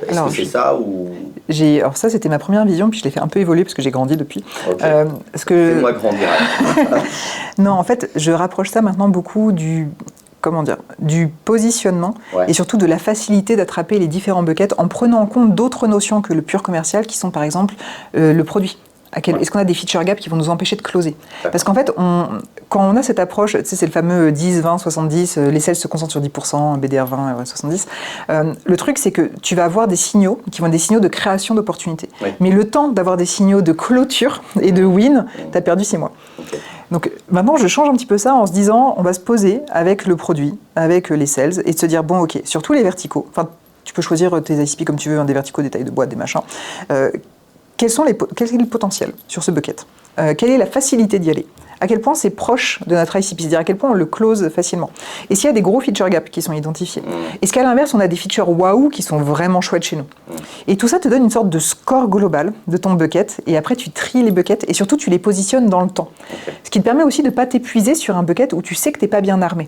Est-ce que c'est ça ou... Alors ça, c'était ma première vision, puis je l'ai fait un peu évoluer parce que j'ai grandi depuis. Okay. Fais-moi grandir. Non, en fait, je rapproche ça maintenant beaucoup du positionnement et surtout de la facilité d'attraper les différents buckets en prenant en compte d'autres notions que le pur commercial qui sont par exemple le produit. Est-ce qu'on a des feature gaps qui vont nous empêcher de closer? Parce qu'en fait, quand on a cette approche, tu sais, c'est le fameux 10, 20, 70, les sales se concentrent sur 10%, BDR 20, 70. Le truc, c'est que tu vas avoir des signaux qui vont être des signaux de création d'opportunités. Oui. Mais le temps d'avoir des signaux de clôture et de win, tu as perdu 6 mois. Okay. Donc maintenant, je change un petit peu ça en se disant, on va se poser avec le produit, avec les sales, et de se dire, bon, ok, sur tous les verticaux, enfin, tu peux choisir tes ICP comme tu veux, des verticaux, des tailles de boîte, des machins. Quel est le potentiel sur ce bucket? Quelle est la facilité d'y aller? À quel point c'est proche de notre ICP, c'est-à-dire à quel point on le close facilement? Et s'il y a des gros feature gaps qui sont identifiés? Est-ce qu'à l'inverse, on a des features waouh qui sont vraiment chouettes chez nous? Et tout ça te donne une sorte de score global de ton bucket, et après tu tries les buckets, et surtout tu les positionnes dans le temps. Ce qui te permet aussi de ne pas t'épuiser sur un bucket où tu sais que tu n'es pas bien armé.